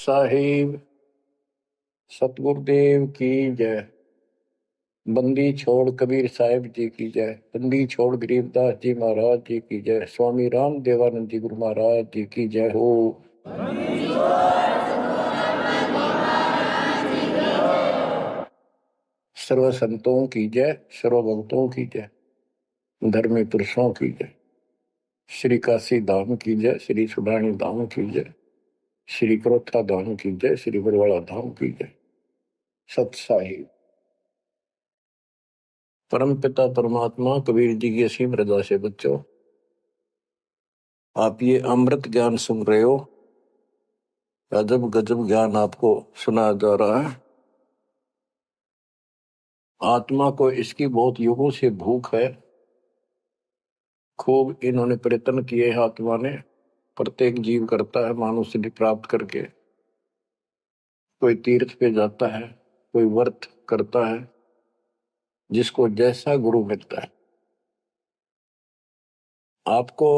साहिब सतगुरुदेव की जय। बंदी छोड़ कबीर साहिब जी की जय। बंदी छोड़ गरीबदास जी महाराज जी की जय। स्वामी राम देवानंद जी गुरु महाराज जी की जय हो। सर्व संतों की जय, सर्व भक्तों की जय, धर्मी पुरुषों की जय। श्री काशी धाम की जय, श्री सुडानी धाम की जय, श्री क्रोथा धाम की जय, श्री बरवाड़ा धाम की जय। सत साहिब परम पिता परमात्मा कबीर जी की असीम रजा से बच्चों, आप ये अमृत ज्ञान सुन रहे हो। अजब गजब ज्ञान आपको सुनाया जा रहा है। आत्मा को इसकी बहुत युगों से भूख है। खूब इन्होंने प्रयत्न किए हैं आत्मा ने। प्रत्येक जीव करता है मानव सिद्धि प्राप्त करके। कोई तीर्थ पे जाता है, कोई व्रत करता है, जिसको जैसा गुरु मिलता है। आपको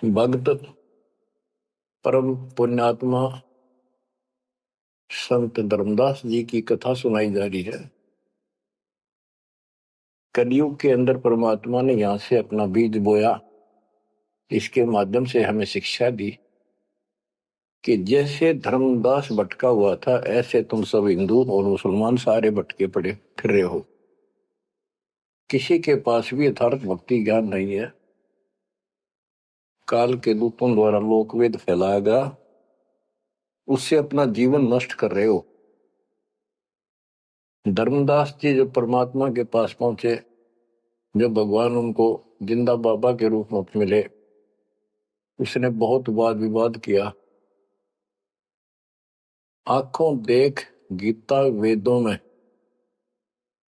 भक्त परम पुण्यात्मा संत धर्मदास जी की कथा सुनाई जा रही है। कलयुग के अंदर परमात्मा ने यहां से अपना बीज बोया। इसके माध्यम से हमें शिक्षा दी कि जैसे धर्मदास भटका हुआ था, ऐसे तुम सब हिंदू और मुसलमान सारे भटके पड़े फिर रहे हो। किसी के पास भी यथार्थ भक्ति ज्ञान नहीं है। काल के दूतों द्वारा लोकवेद फैलाया गया, उससे अपना जीवन नष्ट कर रहे हो। धर्मदास जी जब परमात्मा के पास पहुंचे, जब भगवान उनको जिंदा बाबा के रूप में मिले, उसने बहुत वाद विवाद किया। आंखों देख गीता वेदों में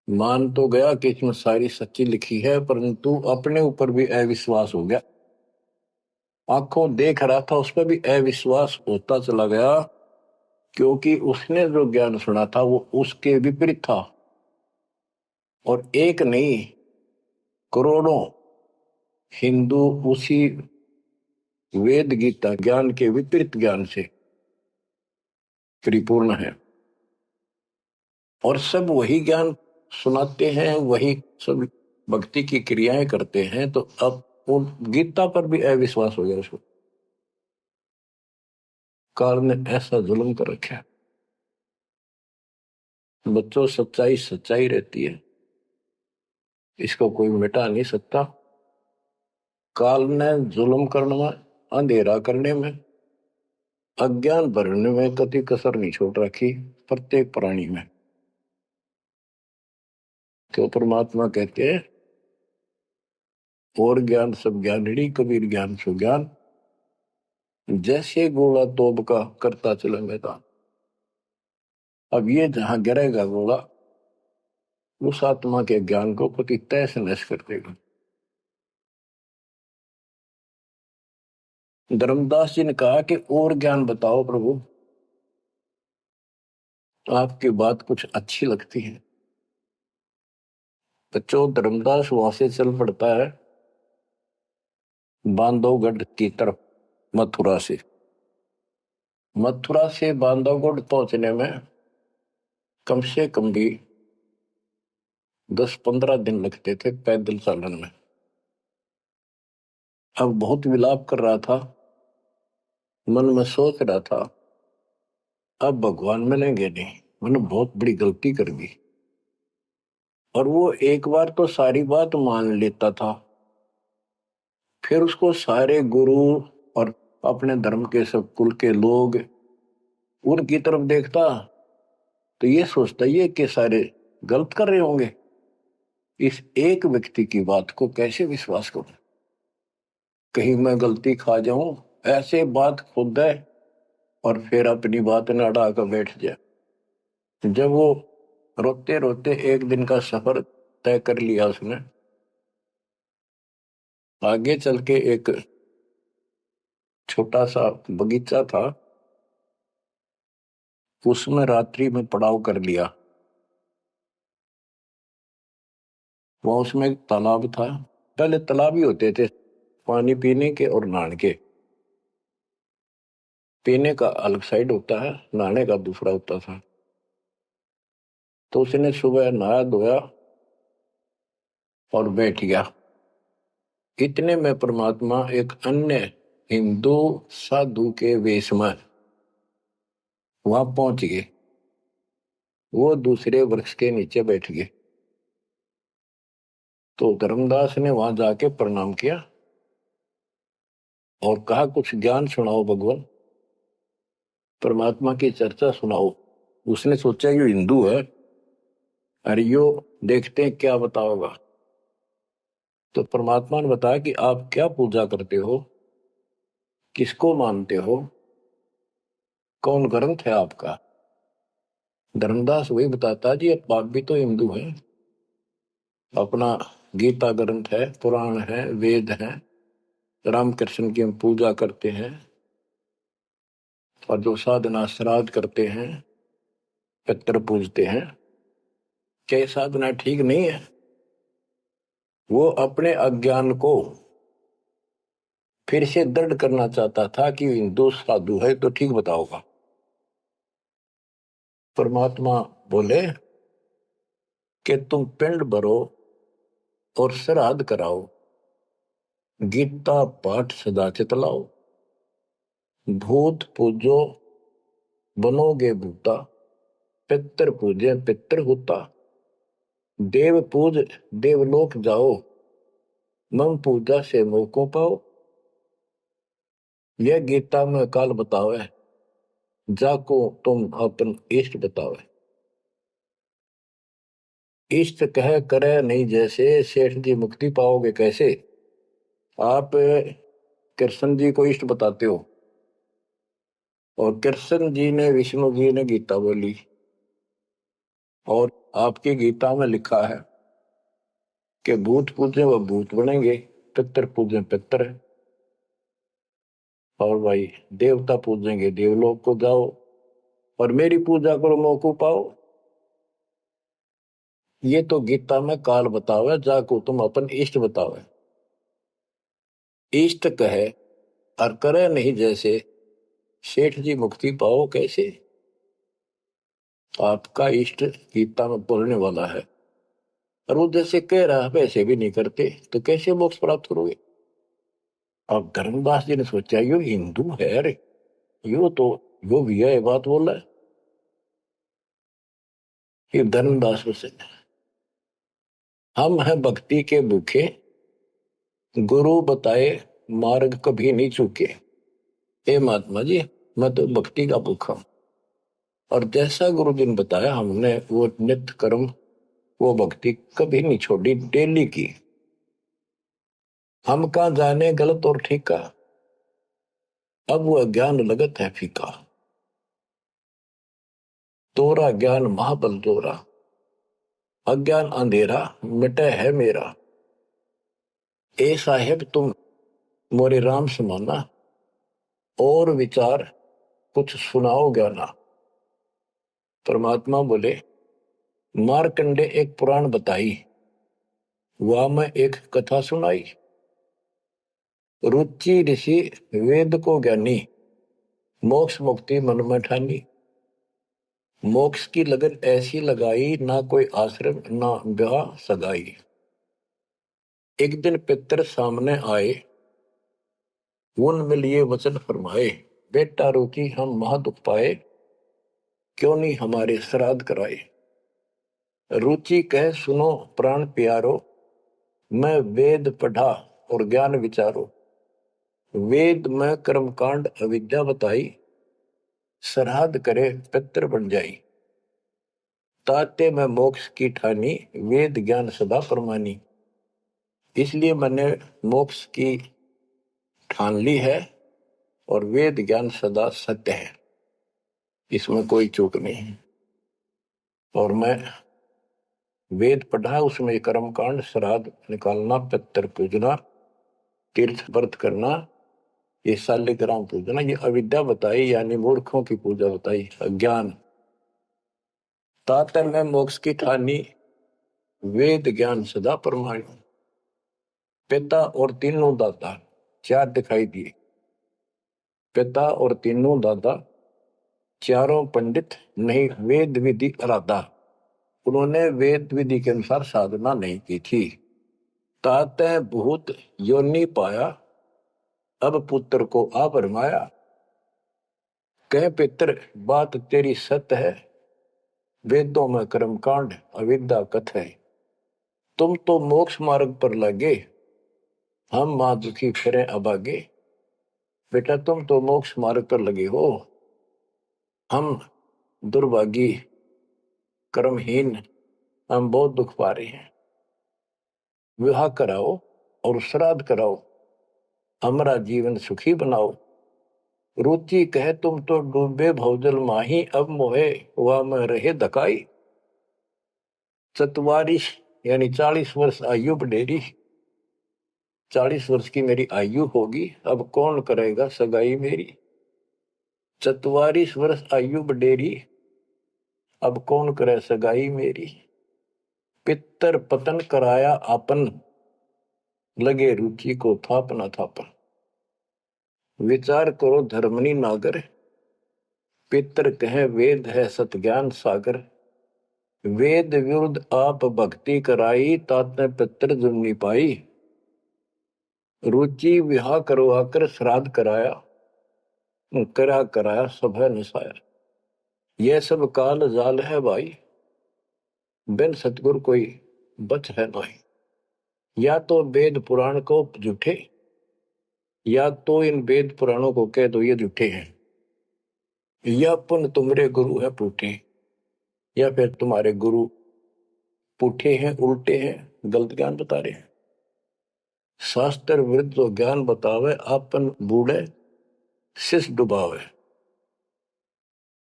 मान तो गया कि इसमें सारी सच्ची लिखी है, परंतु अपने ऊपर भी अविश्वास हो गया। आंखों देख रहा था, उस पर भी अविश्वास होता चला गया, क्योंकि उसने जो ज्ञान सुना था वो उसके विपरीत था। और एक नहीं, करोड़ों हिंदू उसी वेद गीता ज्ञान के विपरीत ज्ञान से परिपूर्ण है। और सब वही ज्ञान सुनाते हैं, वही सब भक्ति की क्रियाएं करते हैं। तो अब उन गीता पर भी अविश्वास हो गया उसको। काल ने ऐसा जुल्म कर रखा है। बच्चों, सच्चाई सच्चाई रहती है, इसको कोई मिटा नहीं सकता। काल ने जुल्म करने में, अंधेरा करने में, अज्ञान भरने में कति कसर नहीं छोड़ रखी प्रत्येक प्राणी में। तो परमात्मा कहते हैं, और ज्ञान सब ज्ञानड़ी कबीर ज्ञान सो ज्ञान, जैसे गोला तोब का करता चला मैदान। अब ये जहां गिरेगा गोला, उस आत्मा के ज्ञान को पति तैस नैस कर देगा। धर्मदास जी ने कहा कि और ज्ञान बताओ प्रभु, आपकी बात कुछ अच्छी लगती है। बच्चों, धर्मदास वहां से चल पड़ता है बांधवगढ़ की तरफ। मथुरा से बांधवगढ़ पहुंचने में कम से कम भी 10-15 दिन लगते थे पैदल चालन में। अब बहुत विलाप कर रहा था, मन में सोच रहा था, अब भगवान मिलेंगे नहीं, मैंने बहुत बड़ी गलती कर दी। और वो एक बार तो सारी बात मान लेता था, फिर उसको सारे गुरु और अपने धर्म के सब कुल के लोग उनकी तरफ देखता, तो ये सोचता ये कि सारे गलत कर रहे होंगे, इस एक व्यक्ति की बात को कैसे विश्वास करूं, कहीं मैं गलती खा जाऊं। ऐसे बात खुद है और फिर अपनी बात न अड़ा कर बैठ जाए। जब वो रोते रोते एक दिन का सफर तय कर लिया उसने, आगे चल के एक छोटा सा बगीचा था, उसमें रात्रि में पड़ाव कर लिया। वहां उसमें एक तालाब था। पहले तालाब ही होते थे पानी पीने के और नहाने के। पीने का अलग साइड होता है, नहाने का दूसरा होता था। तो उसने सुबह नहाया धोया और बैठ गया। इतने में परमात्मा एक अन्य हिंदू साधु के वेश में वहां पहुंच गए। वो दूसरे वृक्ष के नीचे बैठ गए। तो धर्मदास ने वहां जाके प्रणाम किया और कहा, कुछ ज्ञान सुनाओ भगवान, परमात्मा की चर्चा सुनाओ। उसने सोचा ये हिंदू है, अरे यो देखते हैं क्या बताओगा। तो परमात्मा ने बताया कि आप क्या पूजा करते हो, किसको मानते हो, कौन ग्रंथ है आपका। धर्मदास वही बताता जी, अब आप भी तो हिंदू हैं, अपना गीता ग्रंथ है, पुराण है, वेद है, रामकृष्ण की हम पूजा करते हैं, और जो साधना श्राद्ध करते हैं, पितर पूजते हैं। क्या ये साधना ठीक नहीं है? वो अपने अज्ञान को फिर से दृढ़ करना चाहता था कि हिंदू साधु है तो ठीक बताओगा। परमात्मा बोले कि तुम पिंड भरो और श्राद्ध कराओ, गीता पाठ सदा चितलाओ, भूत पूजो बनोगे भूता, पितर पूजे पितर होता, देव पूज देवलोक जाओ, मम पूजा से मोह को पाओ। यह गीता में काल बतावे, जाको तुम अपन इष्ट बतावे। इष्ट कह करे नहीं जैसे, सेठ जी मुक्ति पाओगे कैसे। आप कृष्ण जी को इष्ट बताते हो, और कृष्ण जी ने विष्णु जी ने गीता बोली, और आपकी गीता में लिखा है कि भूत पूजे वो भूत बनेंगे, पितर पूजे पितर, और भाई देवता पूजेंगे देवलोक को जाओ, और मेरी पूजा करो मौको पाओ। ये तो गीता में काल बतावे, जाको तुम अपन इष्ट बतावे। इष्ट कहे और करे नहीं जैसे, सेठ जी मुक्ति पाओ कैसे। आपका इष्ट गीता में बोलने वाला है, और वो जैसे कह रहा है वैसे भी नहीं करते, तो कैसे मोक्ष प्राप्त करोगे। अब धर्मदास जी ने सोचा यो हिंदू है, अरे यो तो यो भी है, बात बोल रहा है। ये धर्मदास से, हम हैं भक्ति के भूखे, गुरु बताए मार्ग कभी नहीं चूके। हे महात्मा जी, मैं तो भक्ति का भूखा हूं, और जैसा गुरु जी ने बताया हमने वो नित्य कर्म, वो भक्ति कभी नहीं छोड़ी, डेली की। हम कहा जाने गलत और ठीक का, अब वो अज्ञान लगत है फीका। तोरा ज्ञान महाबल तोरा, अज्ञान अंधेरा मिटे है मेरा। ए साहेब तुम मोरे राम समाना, और विचार कुछ सुनाओ ज्ञाना। परमात्मा बोले, मारकंडे एक पुराण बताई, वहां में एक कथा सुनाई। रुचि ऋषि वेद को ज्ञानी, मोक्ष मुक्ति मन में ठानी। मोक्ष की लगन ऐसी लगाई, ना कोई आश्रम ना ब्याह सगाई। एक दिन पितर सामने आए, उन में लिए वचन फरमाए, बेटा रुचि हम महादुख पाए, क्यों नहीं हमारे श्राद्ध कराए। रुचि कह सुनो प्राण प्यारो, मैं वेद पढ़ा और ज्ञान विचारो। वेद में कर्मकांड अविद्या बताई, श्राद्ध करे पितर बन जाई। ताते में मोक्ष की ठानी, वेद ज्ञान सदा परमानी। इसलिए मैंने मोक्ष की ठान ली है, और वेद ज्ञान सदा सत्य है, इसमें कोई चूक नहीं है। और मैं वेद पढ़ा, उसमें कर्मकांड, श्राद्ध निकालना, पितर पूजना, तीर्थ व्रत करना, ये शालिग्राम पूजना, ये अविद्या बताई, यानी मूर्खों की पूजा बताई, अज्ञान। ताते में मोक्ष की ठानी, वेद ज्ञान सदा परमाणु। पिता और तीनों दाता चार दिखाई दिए। पिता और तीनों दादा, चारों पंडित नहीं वेद विधि आराधा। उन्होंने वेद विधि के अनुसार साधना नहीं की थी। ताते भूत योनि पाया, अब पुत्र को आप रमाया। कह पितर बात तेरी सत्य है, वेदों में कर्मकांड अविद्या कथ है। तुम तो मोक्ष मार्ग पर लगे, हम मां दुखी फिरे अभागे। बेटा तुम तो मोक्ष मार्ग पर लगे हो, हम दुर्भागी कर्महीन, हम बहुत दुख पा रहे हैं। विवाह कराओ और श्राद्ध कराओ, हमारा जीवन सुखी बनाओ। रुचि कहे तुम तो डूबे भवजल माही, अब मोहे वह में रहे धकाई। 44 यानी 40 वर्ष आयु बढ़ेरी, 40 वर्ष की मेरी आयु होगी, अब कौन करेगा सगाई मेरी। 44 वर्ष आयु बढ़ेरी, अब कौन करे सगाई मेरी। पितर पतन कराया आपन, लगे रुचि को थापना थापन। विचार करो धर्मनी नागर, पितर कहे वेद है सत ज्ञान सागर। वेद विरुद्ध आप भक्ति कराई, ताते पितर जुमनी पाई। रुचि विवाह करवाकर श्राद्ध कराया, कराया सब है निसाया। यह सब काल जाल है भाई, बिन सतगुर कोई बच है नहीं। या तो वेद पुराण को झूठे, या तो इन वेद पुराणों को कह दो ये झूठे हैं, या पुन तुम्हारे गुरु है पूठे, या फिर तुम्हारे गुरु पूठे हैं, उल्टे हैं, गलत ज्ञान बता रहे हैं। शास्त्र विरुद्ध जो ज्ञान बतावे, आपन बूढ़े शिष डुबावे।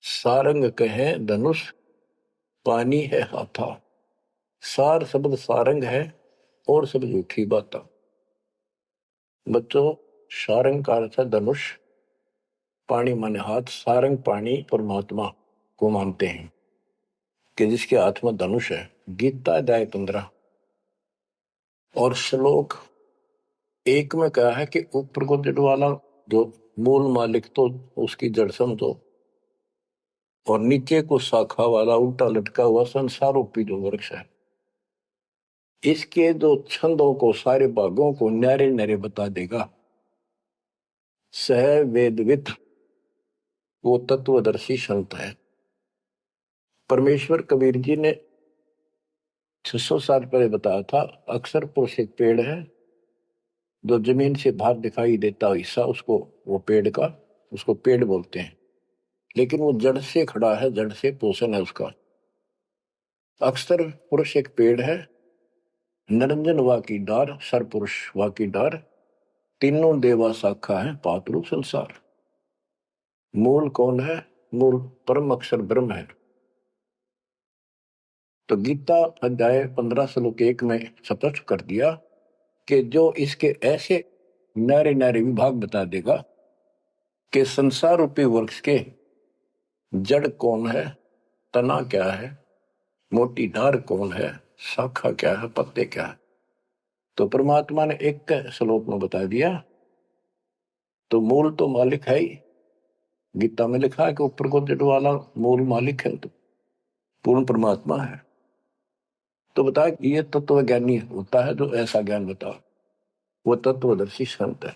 सारंग कहे धनुष, पानी है हाथा। सार शब्द सारंग है और सब झूठी बात। बच्चों सारंग का अर्थ है धनुष, पानी माने हाथ। सारंग पानी परमात्मा को मानते हैं कि जिसके हाथ में धनुष है। गीता अध्याय 15 और श्लोक 1 में कहा है कि ऊपर को जड़ वाला जो मूल मालिक तो उसकी जड़ समझो, और नीचे को शाखा वाला उल्टा लटका हुआ संसार रूपी जो वृक्ष है, इसके जो छंदों को सारे भागों को न्यारे न्यारे बता देगा। सह वेदविद वो तत्वदर्शी संत है। परमेश्वर कबीर जी ने 600 साल पहले बताया था, अक्सर पुरुष एक पेड़ है जो जमीन से बाहर दिखाई देता हिस्सा, उसको वो पेड़ का उसको पेड़ बोलते हैं, लेकिन वो जड़ से खड़ा है, जड़ से पोषण है उसका। अक्सर पुरुष एक पेड़ है, निरंजन वा की डार, सर पुरुष वा की डार, तीनों देवा शाखा है, पातरू संसार। मूल कौन है? मूल परम अक्षर ब्रह्म है। तो गीता अध्याय 15 श्लोक 1 में स्पष्ट कर दिया कि जो इसके ऐसे नारे नारे विभाग बता देगा कि संसार रूपी वृक्ष के जड़ कौन है, तना क्या है, मोटी डार कौन है, शाखा क्या है, पत्ते क्या है, तो परमात्मा ने एक श्लोक में बता दिया। तो मूल तो मालिक है ही, गीता में लिखा है कि ऊपर को जड़ वाला मूल मालिक है, तो पूर्ण परमात्मा है। तो बता ये तत्व ज्ञानी होता है जो ऐसा ज्ञान बता, वो तत्वदर्शी संत है।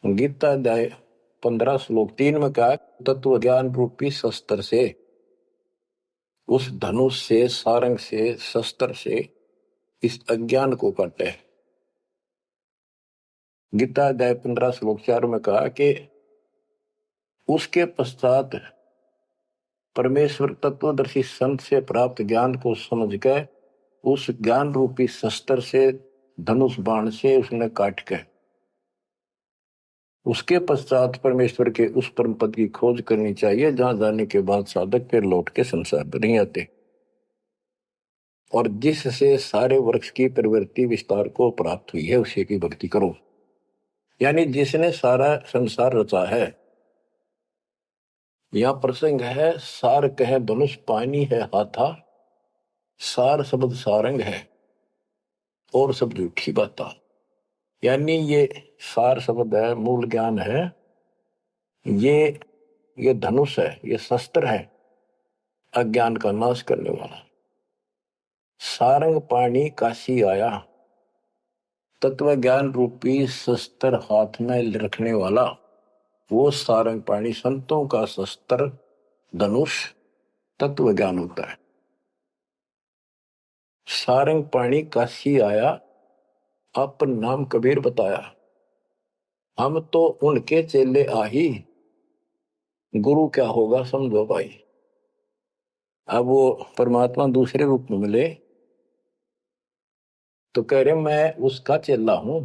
गीता अध्याय 15 श्लोक 3 में कहा, तत्व ज्ञान रूपी शस्त्र से, उस धनुष से, सारंग से, शस्त्र से इस अज्ञान को काटे। गीता अध्याय 15 श्लोक 4 में कहा कि उसके पश्चात परमेश्वर तत्वदर्शी संत से प्राप्त ज्ञान को समझ के उस ज्ञान रूपी शस्त्र से, धनुष बाण से उसने काट के, उसके पश्चात परमेश्वर के उस परम पद की खोज करनी चाहिए जहां जाने के बाद साधक फिर लौट के संसार पर नहीं आते, और जिससे सारे वृक्ष की प्रवृत्ति विस्तार को प्राप्त हुई है उसी की भक्ति करो। यानी जिसने सारा संसार रचा है। यह प्रसंग है, सार कहे धनुष, पानी है हाथा, सार शब्द सारंग है और सब झूठी बात। यानी ये सार शब्द है, मूल ज्ञान है, ये धनुष है, ये शस्त्र है अज्ञान का नाश करने वाला। सारंग पाणी काशी आया, तत्व ज्ञान रूपी शस्त्र हाथ में रखने वाला वो सारंग पाणी, संतों का शस्त्र धनुष तत्व ज्ञान होता है। सारंग पाणी काशी आया, अपन नाम कबीर बताया, हम तो उनके चेले आही, गुरु क्या होगा समझो भाई। अब वो परमात्मा दूसरे रूप में मिले तो कह रहे मैं उसका चेला हूं,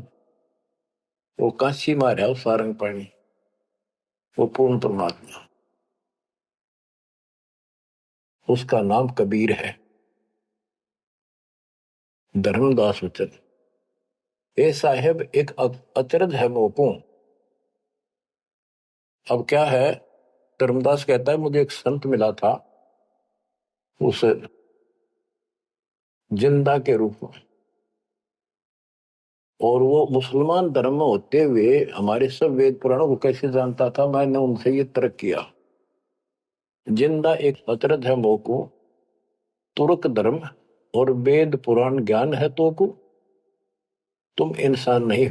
वो काशी मारा सारंग पाणी, वो पूर्ण परमात्मा, उसका नाम कबीर है। धर्मदास वचन ए साहेब एक अचरज है मोको। अब क्या है, धर्मदास कहता है मुझे एक संत मिला था उस जिंदा के रूप में, और वो मुसलमान धर्म में होते हुए हमारे सब वेद पुराणों को कैसे जानता था, मैंने उनसे ये तर्क किया। जिंदा एक अचरज है मोको, तुर्क धर्म और वेद पुराण ज्ञान है तो को, तुम इंसान नहीं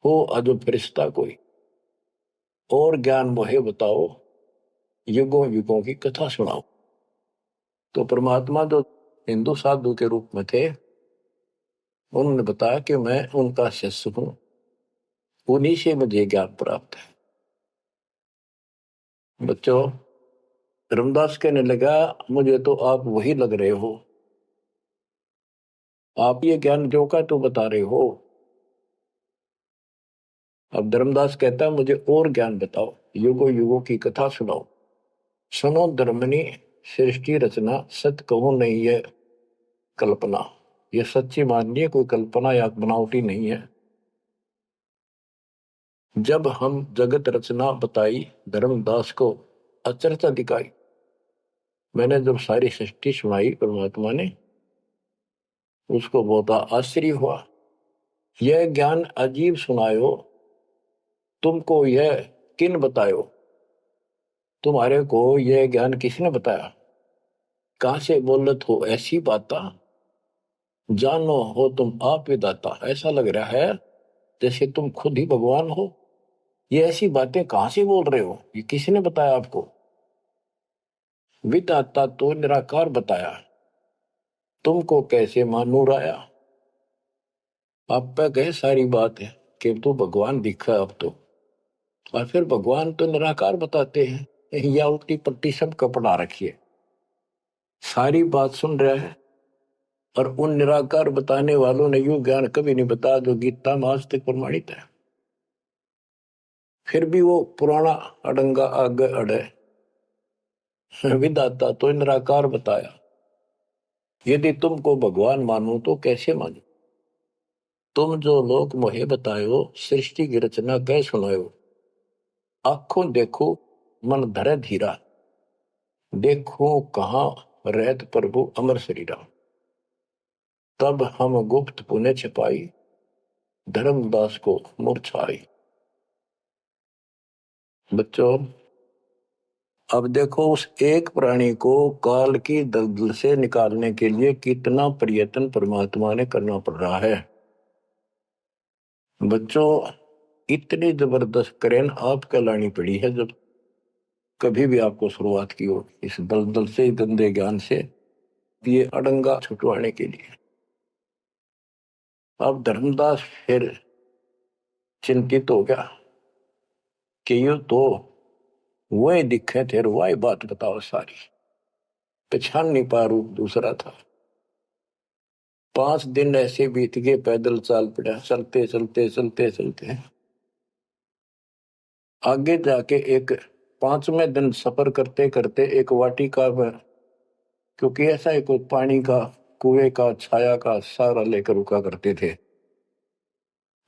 हो अजो फरिश्ता कोई, और ज्ञान मोहे बताओ, युगों युगों की कथा सुनाओ। तो परमात्मा जो हिंदू साधु के रूप में थे, उन्होंने बताया कि मैं उनका शिष्य हूं, उन्हीं से मुझे ज्ञान प्राप्त है। बच्चों, धर्मदास कहने लगा मुझे तो आप वही लग रहे हो, आप ये ज्ञान जो का तो बता रहे हो। अब धर्मदास कहता है मुझे और ज्ञान बताओ, युगों युगों की कथा सुनाओ। सुनो धर्मनी सृष्टि रचना, सत्य कहो नहीं है कल्पना, ये सच्ची मानिए, कोई कल्पना या बनावटी नहीं है। जब हम जगत रचना बताई, धर्मदास को अचरज दिखाई। मैंने जब सारी सृष्टि सुनाई परमात्मा ने, उसको बहुत आश्चर्य हुआ। यह ज्ञान अजीब सुनायो, तुमको यह किन बतायो, तुम्हारे को यह ज्ञान किसने बताया, कहां से बोलत हो ऐसी बात, जानो हो तुम आप विदाता। ऐसा लग रहा है जैसे तुम खुद ही भगवान हो, ये ऐसी बातें कहां से बोल रहे हो, ये किसने बताया आपको। विदाता तो निराकार बताया, तुमको कैसे मानूर आया। आप पे कहे सारी बात है कि तू भगवान दिखा अब तो, और फिर भगवान तो निराकार बताते हैं, या उल्टी पट्टी सब कपड़ा रखिए। सारी बात सुन रहा है, और उन निराकार बताने वालों ने यूं ज्ञान कभी नहीं बताया जो गीता में आज तक प्रमाणित है। फिर भी वो पुराना अडंगा आगे अड़े, विदाता तो निराकार बताया, यदि तुमको भगवान मानो तो कैसे मानो। तुम जो लोग मोहे बतायो, सृष्टि की रचना कह सुनायो। आंखों देखो मन धरे धीरा, देखो कहाँ रहत प्रभु अमर शरीरा। तब हम गुप्त पुण्य छिपाई, धर्मदास को मूर्छाई। बच्चों, अब देखो उस एक प्राणी को काल की दलदल से निकालने के लिए कितना प्रयत्न परमात्मा ने करना पड़ रहा है। बच्चों, इतनी जबरदस्त करेन आपको लानी पड़ी है जब कभी भी आपको शुरुआत की हो इस दलदल से, गंदे ज्ञान से, ये अड़ंगा छुटवाने के लिए। अब धर्मदास फिर चिंतित हो गया कि ये तो वही दिखे थे, वही बात बताओ सारी, पहचान नहीं पा, रूप दूसरा था। 5 दिन ऐसे बीत गए, पैदल चाल पड़ा, चलते चलते चलते चलते आगे जाके एक 5वें दिन सफर करते करते एक वाटिका में, क्योंकि ऐसा एक पानी का कुएं का छाया का सहारा लेकर रुका करते थे,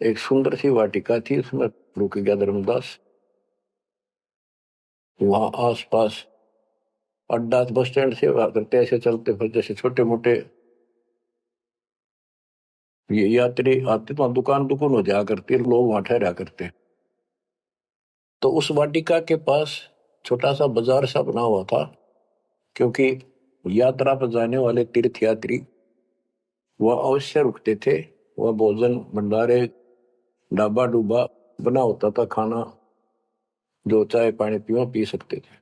एक सुंदर सी वाटिका थी, उसमें रुक गया धर्मदास। वहां आसपास अड्डा, बस स्टैंड से करते ऐसे चलते फिर जैसे छोटे मोटे ये यात्री आते तो दुकान दुकान हो जाया करती, लोग वहां ठहरा करते। तो उस वाटिका के पास छोटा सा बाजार सा बना हुआ था, क्योंकि यात्रा पर जाने वाले तीर्थयात्री वह अवश्य रुकते थे। वह भोजन भंडारे ढाबा डूबा बना होता था, खाना जो चाय पानी पी सकते थे।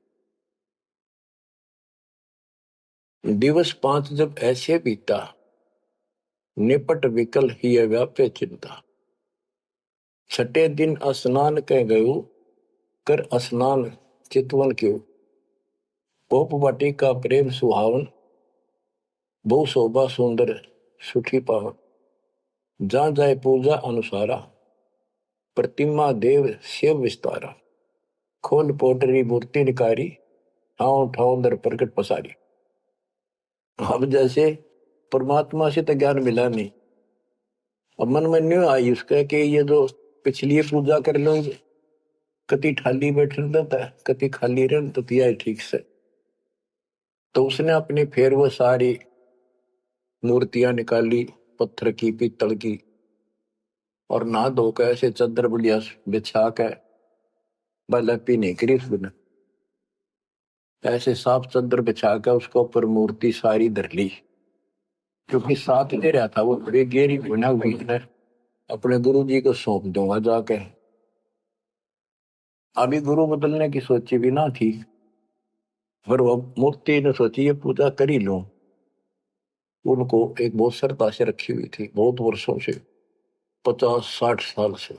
दिवस 5 जब ऐसे बीता, निपट विकल ही व्याप्य चिंता। छठे दिन स्नान कह गयो, कर स्नान चितवन क्यों। पोप वाटिका प्रेम सुहावन, बहु शोभा सुंदर सुठी पावन। जा जाए पूजा अनुसारा, प्रतिमा देव शिव विस्तारा। खोल पोटरी मूर्ति निकारी, ठाव ठाव दर प्रकट पसारी। अब जैसे परमात्मा से तो ज्ञान मिला नहीं, अब मन में न्यू आई उसका कि ये जो पिछली पूजा कर लो, कति खाली बैठ रहता है, कति खाली रह तो दिया ठीक से। तो उसने अपनी फिर वो सारी मूर्तियां निकाली, पत्थर की पीतल की, और नहा धोकर ऐसे चद्दर बढ़िया बिछा के बलपी नहीं करी उसने, ऐसे साफ चद्दर बिछा के उसके ऊपर मूर्ति सारी धर ली। क्योंकि साथ दे रहा था वो बड़ी गहरी बना हुई ने, अपने गुरु जी को सौंप दूंगा जाके। अभी गुरु बदलने की सोची भी ना थी, पर वो मूर्ति ने सोची ये पूजा कर ही लूं। उनको एक बहुत श्रद्धा से रखी हुई थी, बहुत वर्षों से, 50-60 साल से।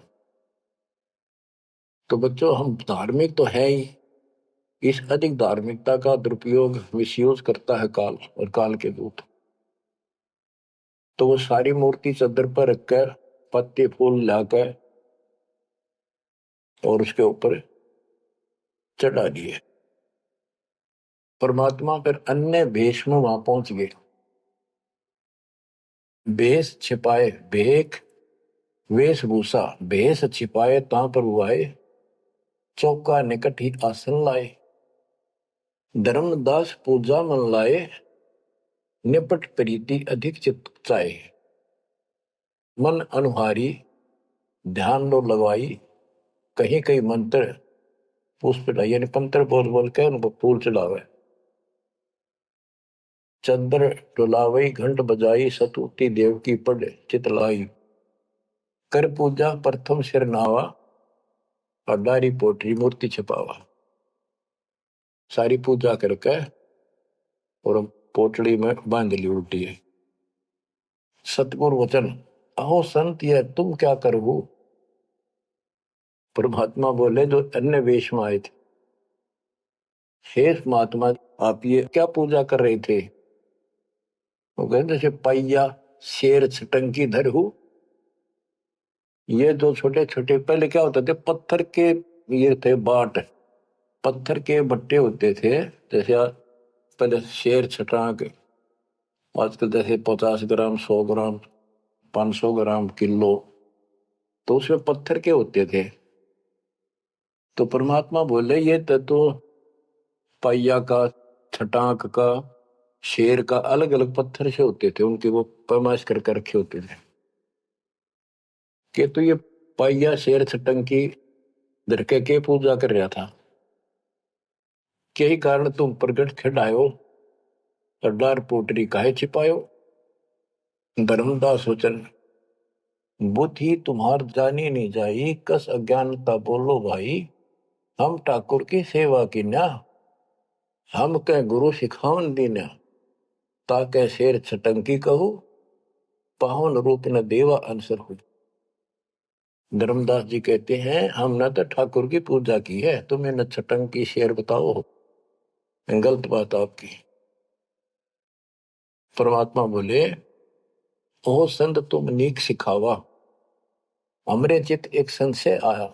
तो बच्चों, हम धार्मिक तो है ही, इस अधिक धार्मिकता का दुरुपयोग मिसयूज करता है काल और काल के दूत। तो वो सारी मूर्ति चद्दर पर रखकर पत्ते फूल लाकर और उसके ऊपर चढ़ा दिए। परमात्मा फिर अन्य भेष में वहां पहुंच गए। भेष छिपाए भेख, वेशभूषा भेष छिपाए ता पर हुआए। चौका निकट ही आसन लाए, धर्मदास पूजा मन लाए। निपट प्रीति अधिक चित चाहे, मन अनुहारी ध्यान लो लगवाई। कहीं कहीं मंत्र पुष्प यानी पंत्र बोल बोल के उनको फूल चढ़ावे। चंद्र डुलावई घंट बजाई, सतुति देव की पढ़ चितलाई। कर पूजा प्रथम सिर नावा, अडारी पोटरी मूर्ति छपावा। सारी पूजा करके और पोटली में बांध ली उल्टी है। सतगुरु वचन, अहो संत ये तुम क्या करो। परमात्मा बोले जो अन्य वेश में आए थे, हे महात्मा आप ये क्या पूजा कर रहे थे। वो कहते जैसे पैया शेर छटंकी धर हूं। ये जो छोटे छोटे पहले क्या होते थे, पत्थर के ये थे बाट, पत्थर के बट्टे होते थे। जैसे पहले शेर छटांक, आजकल जैसे 50 ग्राम 100 ग्राम 500 ग्राम किलो, तो उसमें पत्थर के होते थे। तो परमात्मा बोले ये तो पैया का, छटांक का, शेर का अलग अलग पत्थर से होते थे, उनके वो पैमाइश करके रखे होते थे कि तो ये पैया शेर छटंकी धरके के पूजा कर रहा था। यही कारण तुम प्रगट खिड़ायो, अड्डार पोटरी काहे छिपायो। धर्मदास वचन, बुद्धि तुम्हार जानी नहीं जाई, कस अज्ञानता बोलो भाई। हम ठाकुर की सेवा की ना, हम कह गुरु सिखावन दीना। ताके शेर छटंकी कहू, पावन रूप न देवा अंसर हो। धर्मदास जी कहते हैं हमने तो ठाकुर की पूजा की है, तुम्हें न छटंकी शेर बताओ, गलत बात आपकी। परमात्मा बोले, ओ संत तुम नीक सिखावा। हमरे चित एक संशय आया,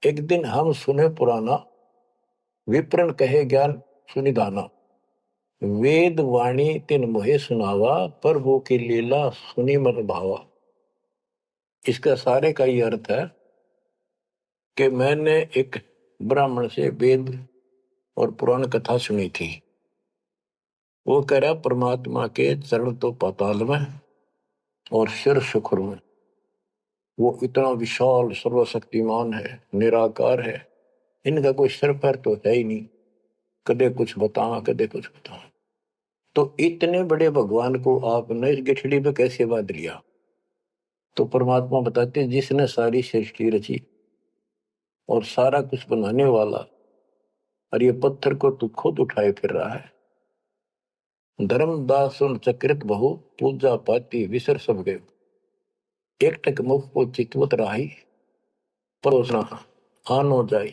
एक दिन हम सुने पुराना। विप्रन कहे ज्ञान सुनिधाना। वेद वाणी तिन मोहे सुनावा, प्रभु की लीला सुनी मन भावा। इसका सारे का ये अर्थ है कि मैंने एक ब्राह्मण से वेद और पुराण कथा सुनी थी। वो कह रहा परमात्मा के चरण तो पाताल में और सिर सुखर में। वो इतना विशाल सर्वशक्तिमान है, निराकार है, इनका कोई सिर पैर तो है ही नहीं, कदे कुछ बताओ कदे कुछ बताओ। तो इतने बड़े भगवान को आपने इस गठड़ी पे कैसे बांध लिया? तो परमात्मा बताते हैं जिसने सारी सृष्टि रची और सारा कुछ बनाने वाला, और ये पत्थर को तू खुद उठाए फिर रहा है। धर्मदास उन चक्रित बहु पूजा पाती विसर सब गए, एक टक मुख को चितवत रही परोसना आनो जाई।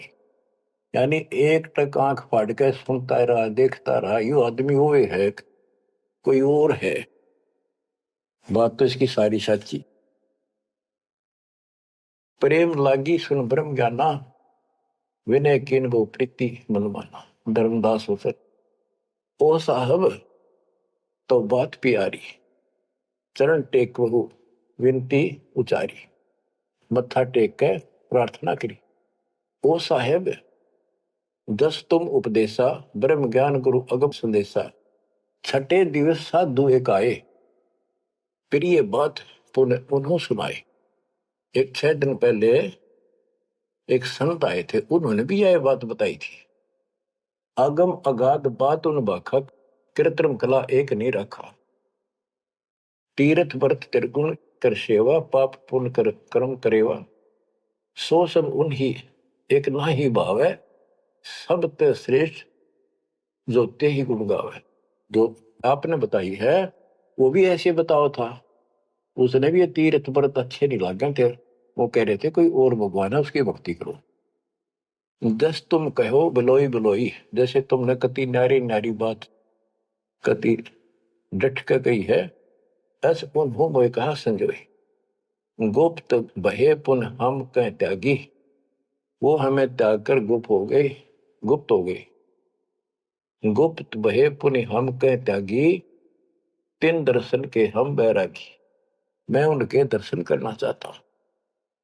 यानी एक टक आंख फाड़ के सुनता रहा देखता रहा, यो आदमी वो है कोई और है। बात तो इसकी सारी सच्ची। प्रेम लागी सुन ब्रह्म ज्ञाना, विनय किन वो प्रीति मन माना। धर्मदास हो सर ओ साहब तो बात प्यारी, चरण टेक वहु विनती उचारी। मत्था टेक के प्रार्थना करी। ओ साहेब दस तुम उपदेशा, ब्रह्म ज्ञान गुरु अगम संदेशा। छठे दिवस साधु एक आए, प्रिय बात पुनः सुनाए। एक 6 दिन पहले एक संत आए थे, उन्होंने भी यह बात बताई थी। आगम अगाध बात उन बाखक, कृत्रिम कला एक नहीं रखा। तीर्थ व्रत त्रिगुण कर सेवा, पाप पुण्य कर कर्म करेवा। सो सब उन्हीं एक ना ही भाव है, सब ते श्रेष्ठ जो ते ही गुण गावे। जो आपने बताई है वो भी ऐसे बताओ था। उसने भी ये तीर्थ व्रत अच्छे नहीं लागे थे, वो कह रहे थे कोई और भगवान है उसकी भक्ति करो। जस तुम कहो बिलोई बिलोई, जैसे तुमने कति नारी नारी बात कति डट के गई है, ऐस उन्हों मोए कहा संजोई। गुप्त बहे पुन हम कह त्यागी, वो हमें त्याग कर गुप्त हो गई, गुप्त हो गई। गुप्त बहे पुन हम कह त्यागी, तिन दर्शन के हम बैरागी। मैं उनके दर्शन करना चाहता हूं।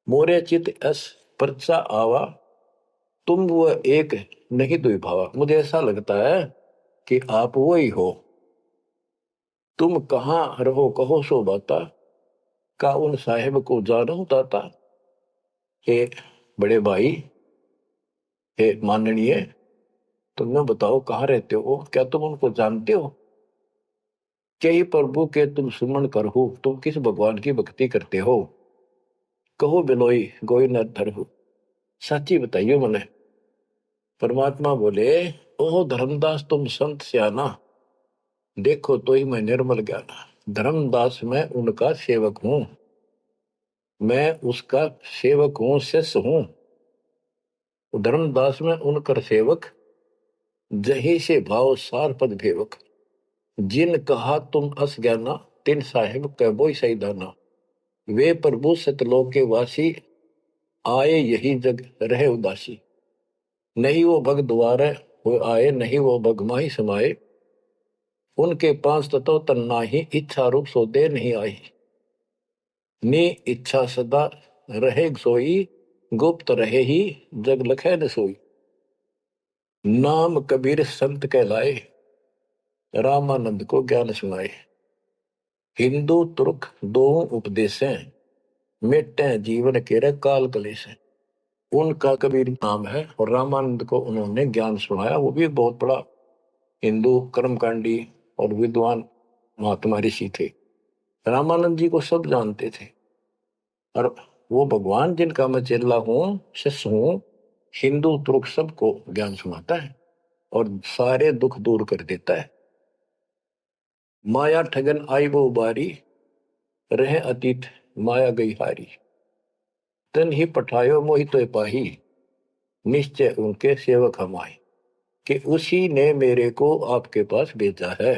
मोरे चित एस परचा आवा, तुम वो एक नहीं दुई भावा। मुझे ऐसा लगता है कि आप वो ही हो। तुम कहाँ रहो कहो सो बाता, का उन साहेब को जानो दाता। हे बड़े भाई, हे माननीय, तुम्हें बताओ कहाँ रहते हो, क्या तुम उनको जानते हो? क्या ही प्रभु के तुम सुमन करहु, तुम किस भगवान की भक्ति करते हो? कहो बिलोई गोई न धरहु, सच्ची बताइयो मने। परमात्मा बोले ओह धर्मदास तुम संत स्याना, देखो तो ही मैं निर्मल ज्ञाना। धर्मदास मैं उनका सेवक हूं, मैं उसका सेवक हूं, शिष्य हूं। धर्मदास में उनकर सेवक, जही से भाव सार पद भेवक। जिन कहा तुम अस ज्ञाना, तिन साहेब कहबो सही दाना। वे प्रभु सतलोक के वासी, आए यही जग रहे उदासी। नहीं वो भग द्वारे हो आए, नहीं वो भग माही समाये। उनके 5 तत्व तन्ना ही, इच्छा रूप सो दे नहीं आई। नी इच्छा सदा रहे सोई, गुप्त रहे ही जग लखे न सोई। नाम कबीर संत कहलाए, रामानंद को ज्ञान सुनाए। हिंदू तुर्क दो उपदेशें, मिटे जीवन के काल कलेश। उनका कबीर नाम है और रामानंद को उन्होंने ज्ञान सुनाया। वो भी बहुत बड़ा हिंदू कर्मकांडी और विद्वान महात्मा ऋषि थे। रामानंद जी को सब जानते थे, और वो भगवान जिनका मैं चेला हूं, शिष्य हूं, हिंदू तुर्क सबको ज्ञान सुनाता है और सारे दुख दूर कर देता है। माया ठगन आई वो बारी, रहे अतीत माया गई हारी। तन ही पठायो मोहि तो पाही, निश्चय उनके सेवक हम आए। कि उसी ने मेरे को आपके पास भेजा है।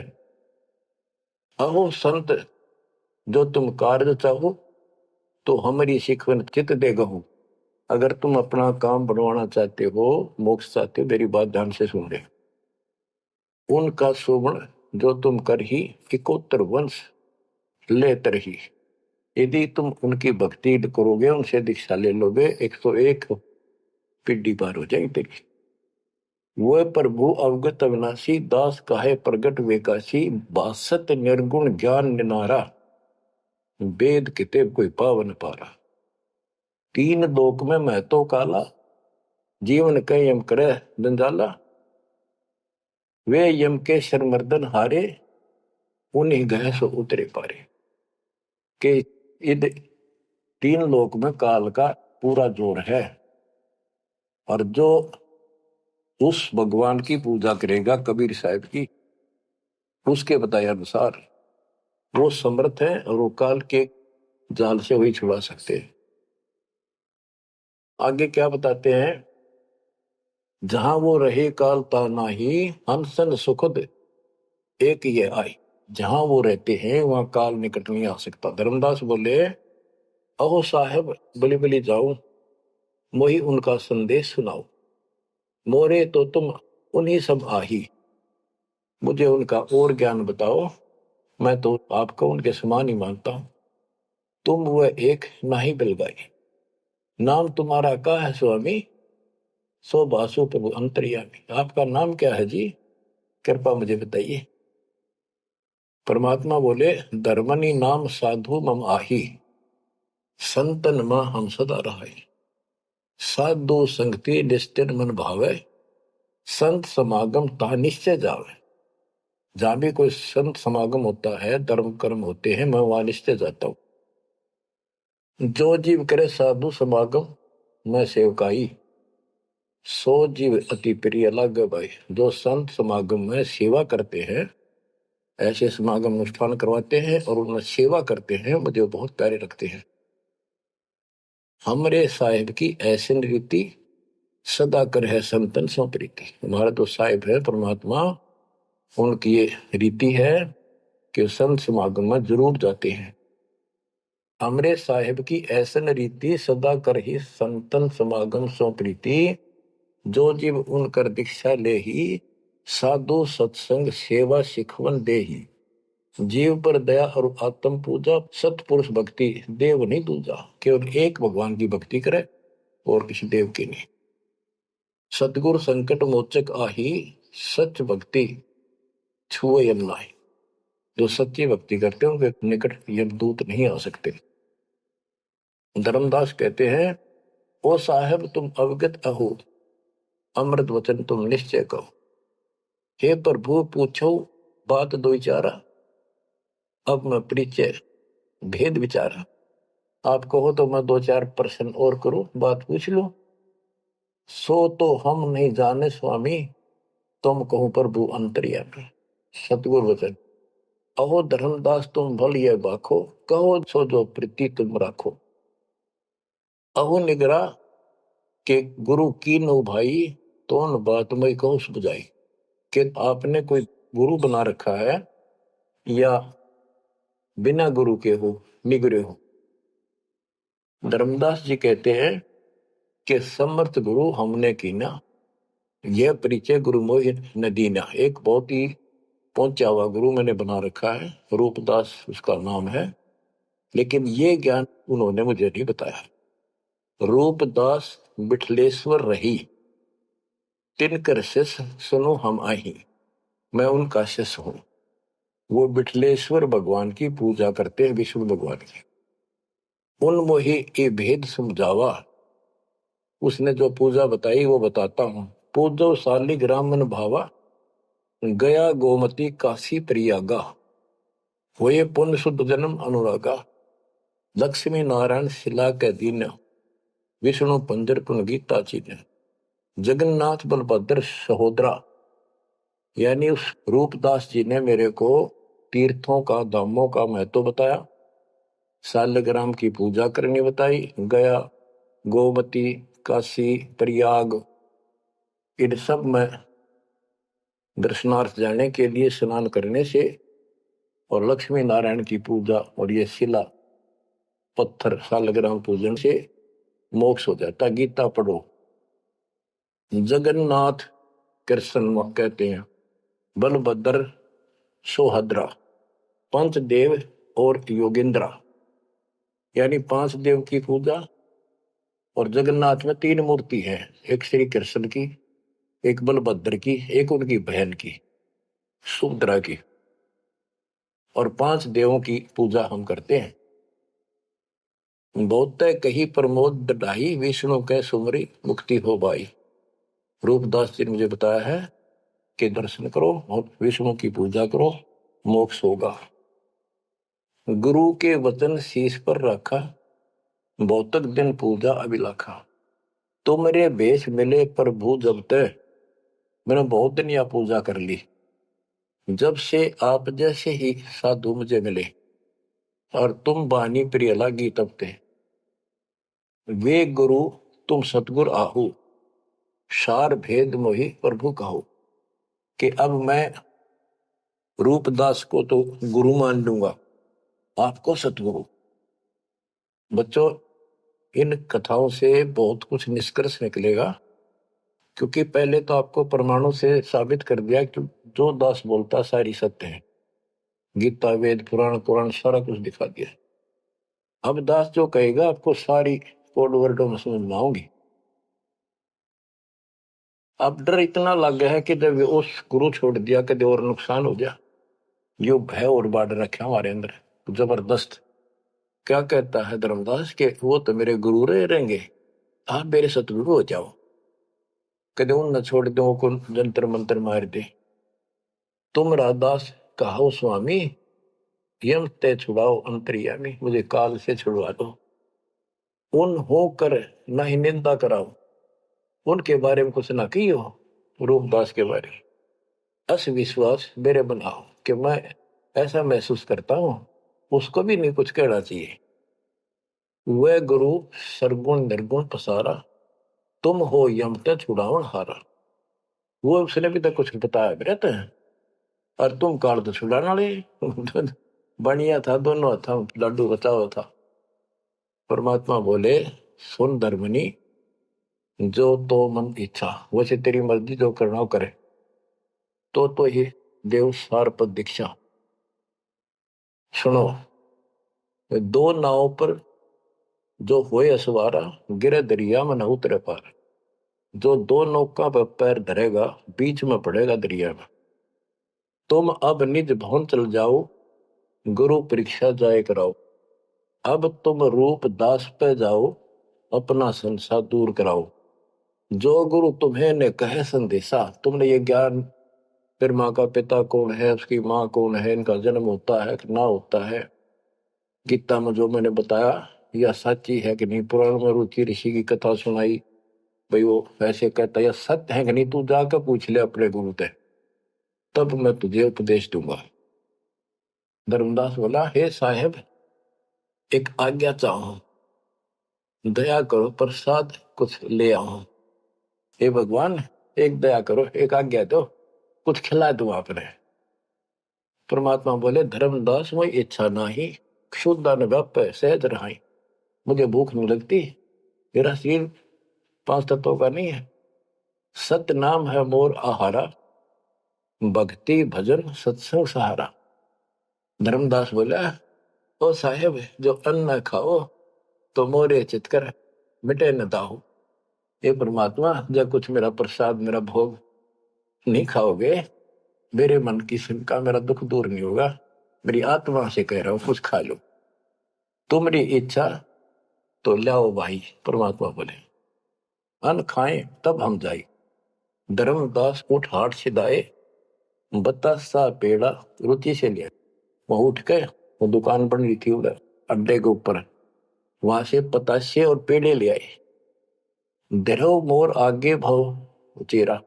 अहो संत जो तुम कार्य चाहो, तो हमारी शिकवन चित दे गहू। अगर तुम अपना काम बनवाना चाहते हो, मोक्ष चाहते हो, मेरी बात ध्यान से सुन ले। उनका सुवर्ण जो तुम कर ही, इकोत्तर वंश ले तरही। यदि तुम उनकी भक्ति करोगे, उनसे दीक्षा ले लोगे, 101 पीढ़ी पार हो जाएगी तेरी। वह प्रभु अवगत अविनाशी, दास काहे प्रगट वेकाशी। 62 निर्गुण ज्ञान निनारा, वेद किताब कोई पावन पारा। 3 लोक में मैं तो काला, जीवन कई यम करे जंजाला, वे यम के शरमर्दन हारे, उन्हीं गए सो उतरे पारे। के इध तीन लोक में काल का पूरा जोर है, और जो उस भगवान की पूजा करेगा कबीर साहब की, उसके बताए अनुसार वो समर्थ है और वो काल के जाल से वही छुड़ा सकते हैं। आगे क्या बताते हैं, जहां वो रहे काल ता नाही, हंसन सुखद एक ये आई। जहां वो रहते हैं वहां काल निकट नहीं आ सकता। धर्मदास बोले, अहो साहब बलि बलि जाओ, मोही उनका संदेश सुनाओ, मोरे तो तुम उन्हीं सब आही, मुझे उनका और ज्ञान बताओ, मैं तो आपको उनके समान ही मानता हूं। तुम वह एक नाही बिलगाई, नाम तुम्हारा का है स्वामी, सो बासु प्रभु अंतर्यामी। आपका नाम क्या है जी, कृपा मुझे बताइए। परमात्मा बोले, धर्मनि नाम साधु मम आही, संतन मां हम सदा रहाई। साधु संगति निस्तिर मन भावे, संत समागम ता निश्चय जावे। जहां भी कोई संत समागम होता है, धर्म कर्म होते हैं, मैं वहां निश्चय जाता हूं। जो जीव करे साधु समागम मैं सेवकाई, सो जीव अति प्रिय लागे भाई। जो संत समागम में सेवा करते हैं, ऐसे समागम अनुष्ठान करवाते हैं और उनमें सेवा करते हैं, मुझे बहुत प्यारे लगते हैं। हमरे साहिब की ऐसी रीति, सदा कर है संतन सो प्रीति। हमारा तो साहिब है परमात्मा, उनकी ये रीति है कि संत समागम में जरूर जाते हैं। हमरे साहिब की ऐसन रीति, सदा कर ही संतन समागम सो प्रीति। जो जीव उनकर दीक्षा ले ही, साधु सत्संग सेवा सिखवन दे ही। जीव पर दया और आत्म पूजा, सतपुरुष भक्ति देव नहीं दूजा। केवल एक भगवान की भक्ति करे और किसी देव की नहीं। सतगुरु संकट मोचक आही, सच भक्ति छुए यम नाही। जो सच्ची भक्ति करते हैं उनके निकट यमदूत नहीं आ सकते। धर्मदास कहते हैं, ओ साहेब तुम अवगत अहो, अमृत वचन तुम निश्चय कहो। हे प्रभु पूछो बात दो विचारा, अब मैं परिचय भेद विचारा। आप कहो तो मैं दो चार प्रश्न और करूं, बात पूछ लो। सो तो हम नहीं जाने स्वामी, तुम कहो प्रभु अंतर्यामी। सतगुरु वचन, अहो धर्मदास तुम भल ये बाखो, कहो सो जो प्रीति तुम राखो। अहो निगरा के गुरु की नो भाई, तो न बात में कहो बुझाई। कि आपने कोई गुरु बना रखा है या बिना गुरु के हो, निगरे हो। धर्मदास जी कहते हैं कि समर्थ गुरु हमने कीना, यह परिचय गुरु मोहि न दीना। एक बहुत ही पहुंचा हुआ गुरु मैंने बना रखा है, रूपदास उसका नाम है, लेकिन ये ज्ञान उन्होंने मुझे नहीं बताया। रूपदास बिठलेश्वर रही, तिनकर शिष्य सुनो हम आही। मैं उनका शिष्य हूं। वो बिठलेश्वर भगवान की पूजा करते हैं, विष्णु भगवान की। उन मोहि ये भेद समझावा, उसने जो पूजा बताई वो बताता हूं। पूजो शालिग्राम मन भावा, गया गोमती काशी प्रयागा। होए पुण्य शुद्ध जन्म अनुरागा, लक्ष्मी नारायण शिला के दीन, विष्णु पंजर पुन गीता चीन। जगन्नाथ बलभद्र सहोदरा, यानी उस रूपदास जी ने मेरे को तीर्थों का, धामों का महत्व बताया, शालिग्राम की पूजा करनी बताई, गया गोमती काशी प्रयाग इन सब में दर्शनार्थ जाने के लिए स्नान करने से, और लक्ष्मी नारायण की पूजा और ये शिला पत्थर शालिग्राम पूजन से मोक्ष हो जाता। गीता पढ़ो। जगन्नाथ कृष्ण कहते हैं, बलभद्र सोहद्रा, पंचदेव और योगेंद्रा, यानी पांच देव की पूजा। और जगन्नाथ में तीन मूर्ति है, एक श्री कृष्ण की, एक बलभद्र की, एक उनकी बहन की सुभद्रा की, और पांच देवों की पूजा हम करते हैं। बहुत कही प्रमोद ढाई, विष्णु के सुमरी मुक्ति हो भाई। रूपदास जी ने मुझे बताया है कि दर्शन करो और विष्णु की पूजा करो, मोक्ष होगा। गुरु के वचन शीश पर रखा, बहुतक दिन पूजा अभिलाखा। तो मेरे भेष मिले प्रभु जब तक, मैंने बहुत दिन यह पूजा कर ली। जब से आप जैसे ही साधु मुझे मिले, और तुम बानी प्रिय लागी तब ते। वे गुरु तुम सतगुर आहू, सार भेद मोहि प्रभु कहो। कि अब मैं रूपदास को तो गुरु मान लूंगा, आपको सतगुरु। बच्चों, इन कथाओं से बहुत कुछ निष्कर्ष निकलेगा, क्योंकि पहले तो आपको प्रमाणों से साबित कर दिया कि जो दास बोलता सारी सत्य है। गीता, वेद, पुराण, कुरान सारा कुछ दिखा दिया। अब दास जो कहेगा आपको सारी कोड वर्डों में समझ में आऊंगी। अब डर इतना लग गया है कि जब उस गुरु छोड़ दिया कभी और नुकसान हो गया, यो भय और बाढ़ रखा हमारे अंदर जबरदस्त। क्या कहता है धर्मदास के वो तो मेरे गुरु रहेंगे, आप मेरे सतगुरु हो जाओ। कदे उन न छोड़ दो को जंतर मंत्र मार दे। तुम राधास कहो स्वामी, यम ते छुड़ाओ अंतर्यामी, मुझे काल से छुड़वा दो। उन हो कर न ही निंदा कराओ, उनके बारे में कुछ ना कहियो। रूपदास के बारे में अस विश्वास मेरे बनाओ कि मैं ऐसा महसूस करता हूं, उसको भी नहीं कुछ कहना चाहिए। वह गुरु सरगुण निर्गुण पसारा, तुम हो यम ते छुड़ावन हारा। वो उसने भी तो कुछ बताया रहते हैं, और तुम काल तो छुड़ाने वाले। बढ़िया था, दोनों था, लड्डू बचाओ था। परमात्मा बोले सुन धर्मनी, जो तो मन इच्छा, वैसे तेरी मर्जी जो करना हो करे। तो ही देव सार पद दीक्षा। सुनो, दो नाव पर जो होए असवारा, गिरे दरिया में न उतरे पार। जो दो नौका पर पैर धरेगा, बीच में पड़ेगा दरिया में। तुम अब निज भवन चल जाओ, गुरु परीक्षा जाए कराओ। अब तुम रूप दास पे जाओ, अपना संसार दूर कराओ। जो गुरु तुम्हें ने कहे संदेशा, तुमने ये ज्ञान, फिर माँ का पिता कौन है, उसकी माँ कौन है, इनका जन्म होता है कि ना होता है, गीता में जो मैंने बताया यह सच्ची है कि नहीं, पुराण में रुचि ऋषि की कथा सुनाई, भाई वो ऐसे कहता है, यह सत्य है कि नहीं, तू जाकर पूछ ले अपने गुरु से, तब मैं तुझे उपदेश दूंगा। धर्मदास बोला, हे साहेब, एक आज्ञा चाहूं, दया करो, प्रसाद कुछ ले आऊं। हे भगवान, एक दया करो, एक आज्ञा दो, कुछ खिला दूं आपने। परमात्मा बोले, धर्मदास वही इच्छा नाही, क्षुद्र व्याप सहज रहाई। मुझे भूख नहीं लगती, मेरा शरीर 5 तत्वों का नहीं है। सत्य नाम है मोर आहारा, भक्ति भजन सत्संग सहारा। धर्मदास बोला, ओ साहेब, जो अन्न खाओ तो मोरे चितकर मिटे न दाहो। ये परमात्मा, जब कुछ मेरा प्रसाद, मेरा भोग नहीं खाओगे, मेरे मन की शंका, मेरा दुख दूर नहीं होगा। मेरी आत्मा से कह रहा हूं, कुछ खा लो, तुम्हारी इच्छा तो लाओ भाई। परमात्मा बोले, अन्न खाएं तब हम जाए। धर्मदास उठ हाट सिधाए, बतासा पेड़ा रुचि से लिया। वहां उठ के, वो दुकान बन रही थी उधर अड्डे के ऊपर, वहां से पतासे और पेड़े ले आए। धरो मोर आगे भाव चेरा,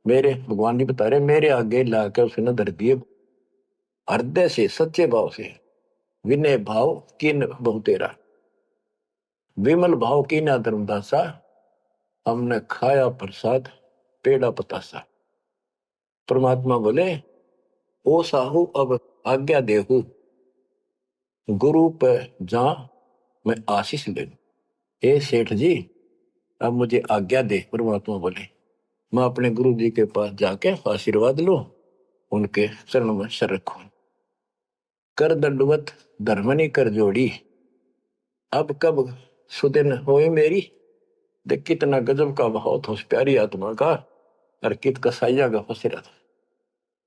मेरे भगवान जी बता रहे, मेरे आगे लाकर उसने धर दिए, हृदय से सच्चे भाव से। विनय भाव किन बहु तेरा, विमल भाव की ना धर्मदासा, हमने खाया प्रसाद पेड़ा पतासा। परमात्मा बोले, ओ साहू, अब आज्ञा देहू, गुरु पे जा मैं आशीष ले। ए सेठ जी, अब मुझे आज्ञा दे। परमात्मा बोले, मैं अपने गुरु जी के पास जाके आशीर्वाद लूं, उनके चरणों में सर रखूं। कर दंडवत धर्मनी कर जोड़ी, अब कब सुदिन होए मेरी। देख कितना गजब का भाव था उस प्यारी आत्मा का, और कित कसाइया का फसरा था।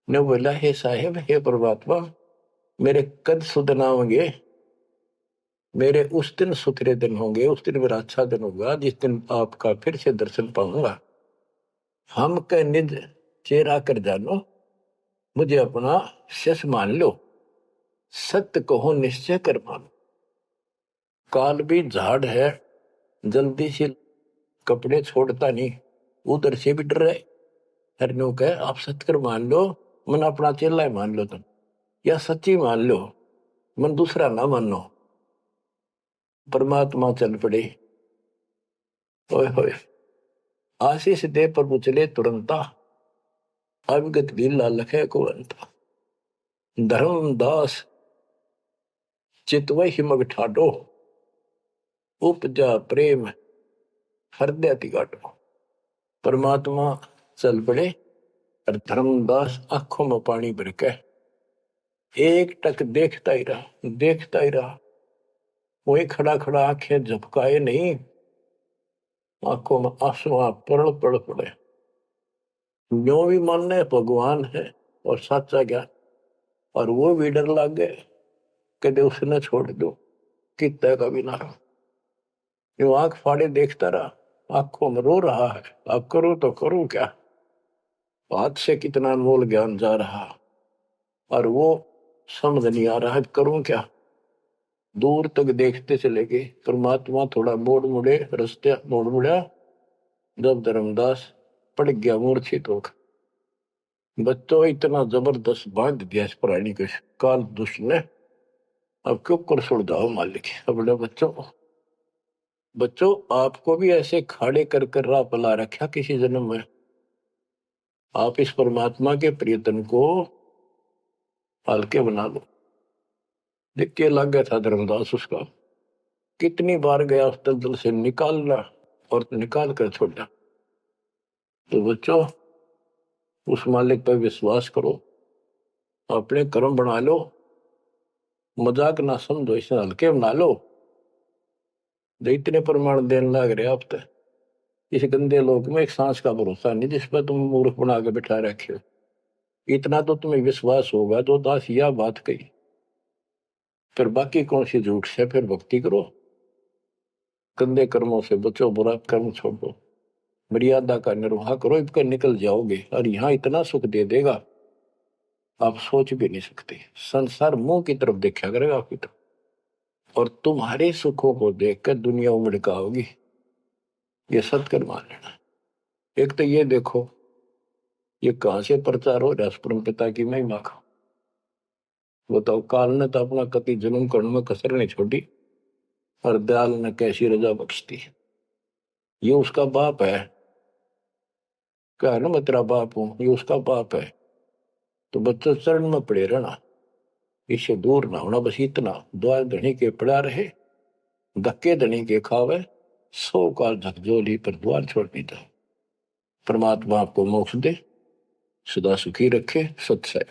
ने बोला, हे साहेब, हे परमात्मा, मेरे कद सुदन आवेंगे, मेरे उस दिन सुथरे दिन होंगे, उस दिन मेरा अच्छा दिन होगा जिस दिन आपका फिर से दर्शन पाऊंगा। हम के निज चेहरा कर जानो, मुझे अपना शिष्य मान लो, सत्य कहो निश्चय कर मानो। काल भी झाड़ है, जल्दी से कपड़े छोड़ता नहीं, उधर से भी डर रहे। हरनू कहे आप सत्य कर मान लो, मन अपना चेला मान लो तुम, या सच्ची मान लो, मन दूसरा ना मानो। परमात्मा चल पड़े। ओए होए, आशीष दे प्रभु चले तुरंता, अविगत लीला लखे को अंता। धर्मदास चितवही मग ठाडो, उपजा प्रेम हृदय तिगाटो। परमात्मा चल पड़े और धर्मदास आंखों में पानी भर के एक टक देखता ही रहा, देखता ही रहा। वही खड़ा खड़ा आंखें झपकाए नहीं, आंखों में आंसू पड़ पड़ पड़े। जो भी मानने भगवान है और सच्चा ज्ञान, और वो भी डर लग गए, कदे उसने छोड़ दो कितने का भी ना। जो आंख फाड़े देखता रहा, आंखों में रो रहा है, अब करो तो करूं क्या, हाथ से कितना अनमोल ज्ञान जा रहा और वो समझ नहीं आ रहा है करूं क्या। दूर तक देखते चले गए। परमात्मा थोड़ा मोड़ मुड़े, रास्ते मोड़ मुड़ा, जब धर्मदास पड़ गया मूर्छित होकर। बच्चों इतना जबरदस्त बांध दिया इस प्राणी के काल दुष्ट ने, अब क्यों कर छोड़ जाओ मालिक। अपने बच्चों आपको भी ऐसे खाड़े कर कर राह पला रखा किसी जन्म में। आप इस परमात्मा के प्रियतन को हल्के बना लो। देख के लग गया था धर्मदास उसका, कितनी बार गया उस दलदल से निकालना और निकाल कर छोड़ा। तो बच्चों उस मालिक पर विश्वास करो, अपने कर्म बना लो, मजाक ना समझो, इसे हल्के बना लो। इतने प्रमाण देने लग रहे आप तो इस गंदे लोक में एक सांस का भरोसा नहीं, जिस पर तुम मूर्ख बना के बिठा रखे हो। इतना तो तुम्हें विश्वास होगा तो दास यह बात कही, फिर बाकी कौन सी झूठ से फिर भक्ति करो। गंदे कर्मों से बचो, बुरा कर्म छोड़ो, मर्यादा का निर्वाह करो, इसका निकल जाओगे और यहाँ इतना सुख दे देगा आप सोच भी नहीं सकते। संसार मुंह की तरफ देखा करेगा आपकी तरफ, और तुम्हारे सुखों को देखकर दुनिया उमड़का होगी। ये सत्कर मान लेना। एक तो ये देखो ये कहां से प्रचार हो रहा है परम पिता की महिमा का। बताओ, काल ने तो अपना कति जन्म करने में कसर नहीं छोड़ी और दयाल ने कैसी रजा बख्शती। ये उसका बाप है, क्या है ना, मैं तेरा बाप हूं, ये उसका बाप है। तो बच्चा चरण में पड़े रहना, इससे दूर ना होना, बस इतना। द्वार धनी के पड़ा रहे, धक्के धनी के खावे, 100 काल झकझोली पर द्वार छोड़ नहीं था। परमात्मा आपको मोक्ष दे, सदा सुखी रखे। सत्सय।